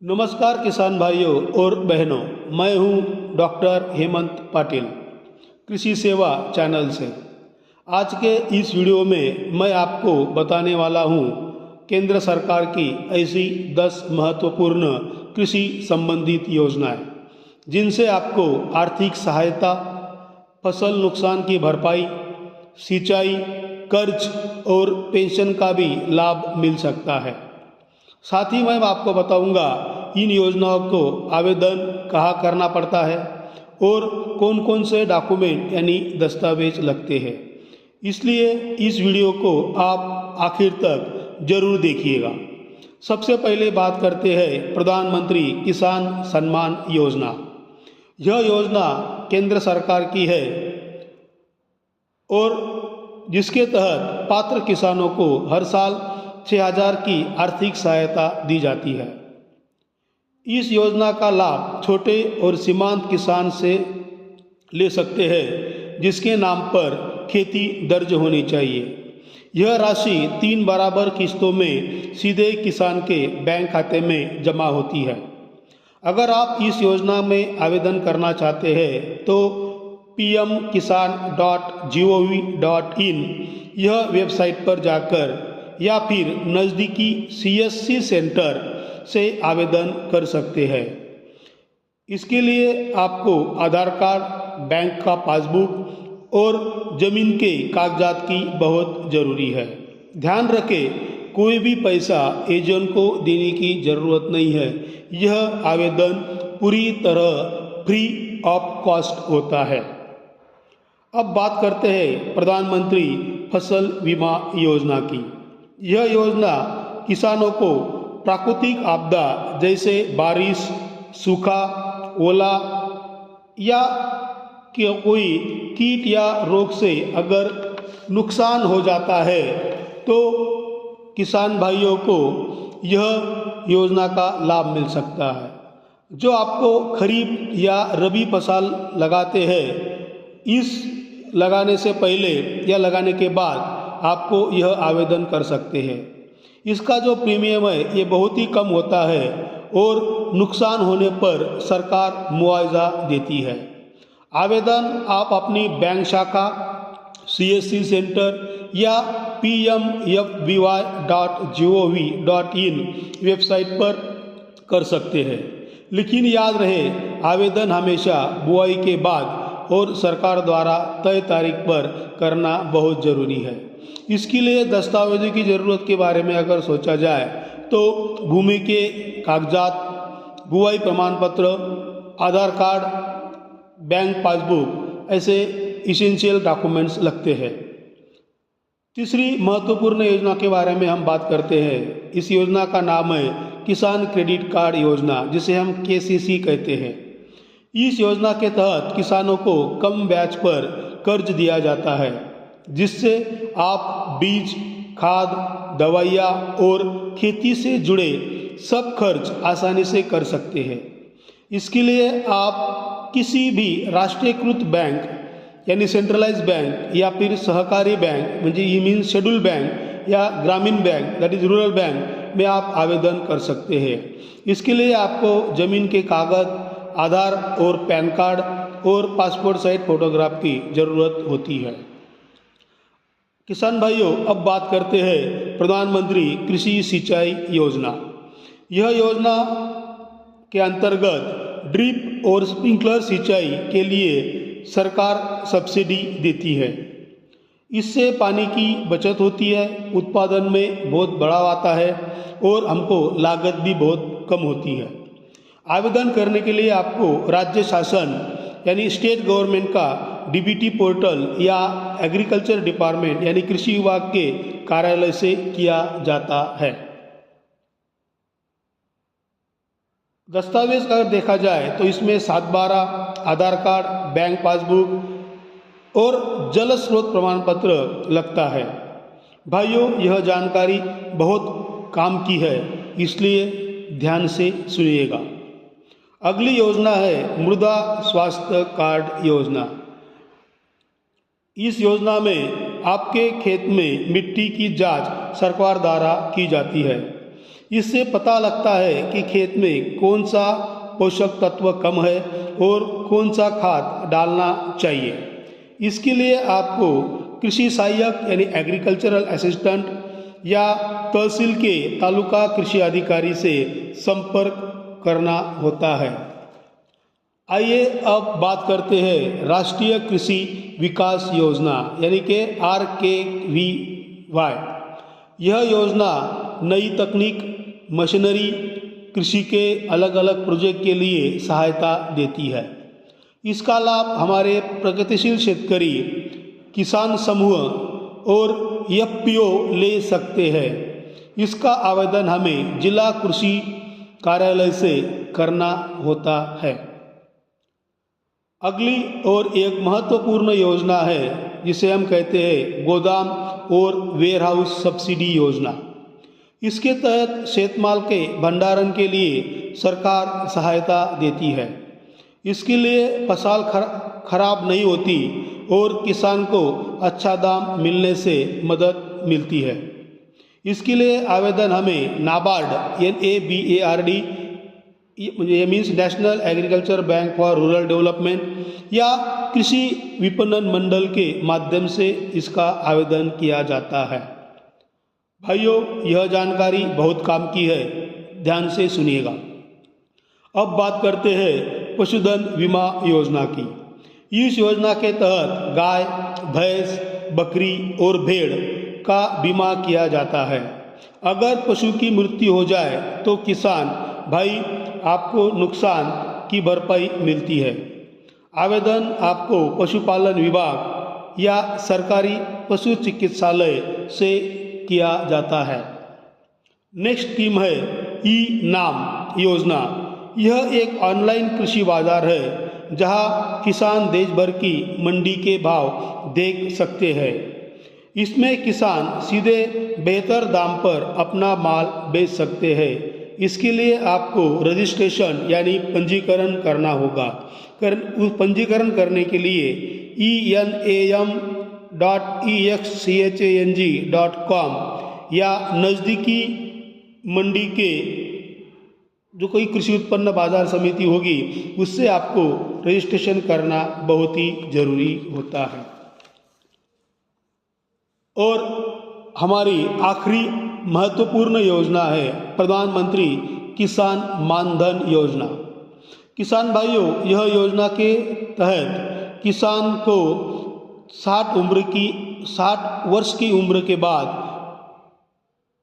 नमस्कार किसान भाइयों और बहनों, मैं हूं डॉक्टर हेमंत पाटिल, कृषि सेवा चैनल से। आज के इस वीडियो में मैं आपको बताने वाला हूं केंद्र सरकार की ऐसी 10 महत्वपूर्ण कृषि संबंधित योजनाएं जिनसे आपको आर्थिक सहायता, फसल नुकसान की भरपाई, सिंचाई, कर्ज और पेंशन का भी लाभ मिल सकता है। साथ ही मैं आपको बताऊंगा इन योजनाओं को आवेदन कहाँ करना पड़ता है और कौन कौन से डॉक्यूमेंट यानी दस्तावेज लगते हैं। इसलिए इस वीडियो को आप आखिर तक जरूर देखिएगा। सबसे पहले बात करते हैं प्रधानमंत्री किसान सम्मान योजना। यह योजना केंद्र सरकार की है और जिसके तहत पात्र किसानों को हर साल 6,000 की आर्थिक सहायता दी जाती है। इस योजना का लाभ छोटे और सीमांत किसान से ले सकते हैं जिसके नाम पर खेती दर्ज होनी चाहिए। यह राशि 3 बराबर किस्तों में सीधे किसान के बैंक खाते में जमा होती है। अगर आप इस योजना में आवेदन करना चाहते हैं तो pmkisan.gov.in यह वेबसाइट पर जाकर या फिर नज़दीकी CSC सेंटर से आवेदन कर सकते हैं। इसके लिए आपको आधार कार्ड, बैंक का पासबुक और ज़मीन के कागजात की बहुत ज़रूरी है। ध्यान रखें, कोई भी पैसा एजेंट को देने की ज़रूरत नहीं है। यह आवेदन पूरी तरह फ्री ऑफ कॉस्ट होता है। अब बात करते हैं प्रधानमंत्री फसल बीमा योजना की। यह योजना किसानों को प्राकृतिक आपदा जैसे बारिश, सूखा, ओला या कोई कीट या रोग से अगर नुकसान हो जाता है तो किसान भाइयों को यह योजना का लाभ मिल सकता है। जो आपको खरीफ या रबी फसल लगाते हैं, इस लगाने से पहले या लगाने के बाद आपको यह आवेदन कर सकते हैं। इसका जो प्रीमियम है ये बहुत ही कम होता है और नुकसान होने पर सरकार मुआवजा देती है। आवेदन आप अपनी बैंक शाखा, CSC सेंटर या pmfby.gov.in वेबसाइट पर कर सकते हैं। लेकिन याद रहे, आवेदन हमेशा बुआई के बाद और सरकार द्वारा तय तारीख पर करना बहुत ज़रूरी है। इसके लिए दस्तावेजों की ज़रूरत के बारे में अगर सोचा जाए तो भूमि के कागजात, बुआई प्रमाण पत्र, आधार कार्ड, बैंक पासबुक ऐसे इसेंशियल डॉक्यूमेंट्स लगते हैं। तीसरी महत्वपूर्ण योजना के बारे में हम बात करते हैं। इस योजना का नाम है किसान क्रेडिट कार्ड योजना, जिसे हम KCC कहते हैं। इस योजना के तहत किसानों को कम ब्याज पर कर्ज दिया जाता है, जिससे आप बीज, खाद, दवाइयाँ और खेती से जुड़े सब खर्च आसानी से कर सकते हैं। इसके लिए आप किसी भी राष्ट्रीयकृत बैंक यानी सेंट्रलाइज बैंक या फिर सहकारी बैंक म्हणजे मीन्स शेड्यूल बैंक या ग्रामीण bank that is rural bank में आप आवेदन कर सकते हैं। इसके लिए आपको ज़मीन के कागज, आधार और पैन कार्ड और पासपोर्ट साइज फोटोग्राफ की ज़रूरत होती है। किसान भाइयों, अब बात करते हैं प्रधानमंत्री कृषि सिंचाई योजना। यह योजना के अंतर्गत ड्रिप और स्प्रिंकलर सिंचाई के लिए सरकार सब्सिडी देती है। इससे पानी की बचत होती है, उत्पादन में बहुत बढ़ावा आता है और हमको लागत भी बहुत कम होती है। आवेदन करने के लिए आपको राज्य शासन यानी स्टेट गवर्नमेंट का DBT पोर्टल या एग्रीकल्चर डिपार्टमेंट यानी कृषि विभाग के कार्यालय से किया जाता है। दस्तावेज अगर देखा जाए तो इसमें 7/12, आधार कार्ड, बैंक पासबुक और जल स्रोत प्रमाण पत्र लगता है। भाइयों, यह जानकारी बहुत काम की है, इसलिए ध्यान से सुनिएगा। अगली योजना है मृदा स्वास्थ्य कार्ड योजना। इस योजना में आपके खेत में मिट्टी की जांच सरकार द्वारा की जाती है। इससे पता लगता है कि खेत में कौन सा पोषक तत्व कम है और कौन सा खाद डालना चाहिए। इसके लिए आपको कृषि सहायक यानी एग्रीकल्चरल असिस्टेंट या तहसील के तालुका कृषि अधिकारी से संपर्क करना होता है। आइए अब बात करते हैं राष्ट्रीय कृषि विकास योजना यानी कि RKVY। यह योजना नई तकनीक, मशीनरी, कृषि के अलग अलग प्रोजेक्ट के लिए सहायता देती है। इसका लाभ हमारे प्रगतिशील शेतकरी, किसान समूह और FPO ले सकते हैं। इसका आवेदन हमें जिला कृषि कार्यालय से करना होता है। अगली और एक महत्वपूर्ण योजना है जिसे हम कहते हैं गोदाम और वेयरहाउस सब्सिडी योजना। इसके तहत शेतमाल के भंडारण के लिए सरकार सहायता देती है। इसके लिए फसल खराब नहीं होती और किसान को अच्छा दाम मिलने से मदद मिलती है। इसके लिए आवेदन हमें नाबार्ड NABARD ये means national agriculture bank for rural development या कृषि विपणन मंडल के माध्यम से इसका आवेदन किया जाता है। भाइयों, यह जानकारी बहुत काम की है, ध्यान से सुनिएगा। अब बात करते हैं पशुधन बीमा योजना की। इस योजना के तहत गाय, भैंस, बकरी और भेड़ का बीमा किया जाता है। अगर पशु की मृत्यु हो जाए तो किसान भाई आपको नुकसान की भरपाई मिलती है। आवेदन आपको पशुपालन विभाग या सरकारी पशु चिकित्सालय से किया जाता है। नेक्स्ट स्कीम है ई-नाम योजना। यह एक ऑनलाइन कृषि बाजार है जहां किसान देश भर की मंडी के भाव देख सकते हैं। इसमें किसान सीधे बेहतर दाम पर अपना माल बेच सकते हैं। इसके लिए आपको रजिस्ट्रेशन यानी पंजीकरण करना होगा। पंजीकरण करने के लिए enam.exchang.com या नज़दीकी मंडी के जो कोई कृषि उत्पन्न बाजार समिति होगी उससे आपको रजिस्ट्रेशन करना बहुत ही जरूरी होता है। और हमारी आखिरी महत्वपूर्ण योजना है प्रधानमंत्री किसान मानधन योजना। किसान भाइयों, यह योजना के तहत किसान को 60 वर्ष की उम्र के बाद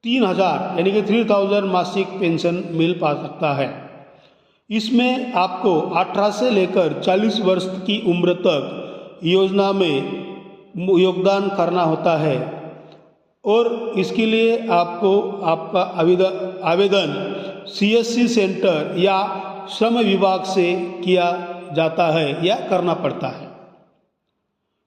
3000 यानी कि 3000 मासिक पेंशन मिल पा सकता है। इसमें आपको 18 से लेकर 40 वर्ष की उम्र तक योजना में योगदान करना होता है और इसके लिए आपको आपका आवेदन CSC सेंटर या श्रम विभाग से किया जाता है या करना पड़ता है।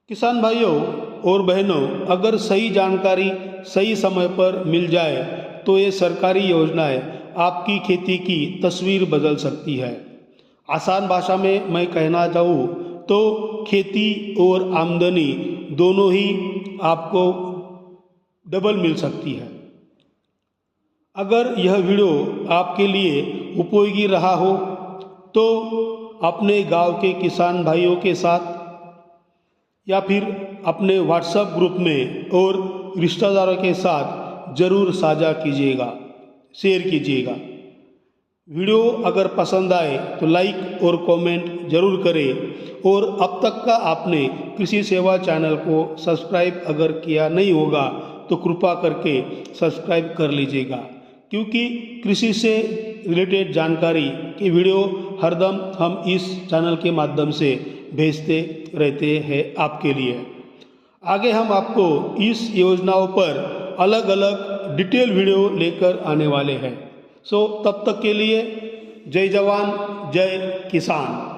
किसान भाइयों और बहनों, अगर सही जानकारी सही समय पर मिल जाए तो ये सरकारी योजनाएं आपकी खेती की तस्वीर बदल सकती है। आसान भाषा में मैं कहना चाहूँ तो खेती और आमदनी दोनों ही आपको डबल मिल सकती है। अगर यह वीडियो आपके लिए उपयोगी रहा हो तो अपने गांव के किसान भाइयों के साथ या फिर अपने व्हाट्सएप ग्रुप में और रिश्तेदारों के साथ ज़रूर साझा कीजिएगा, शेयर कीजिएगा। वीडियो अगर पसंद आए तो लाइक और कमेंट जरूर करें और अब तक का आपने कृषि सेवा चैनल को सब्सक्राइब अगर किया नहीं होगा तो कृपा करके सब्सक्राइब कर लीजिएगा, क्योंकि कृषि से रिलेटेड जानकारी की वीडियो हरदम हम इस चैनल के माध्यम से भेजते रहते हैं आपके लिए। आगे हम आपको इस योजनाओं पर अलग अलग डिटेल वीडियो लेकर आने वाले हैं। तब तक के लिए जय जवान जय किसान।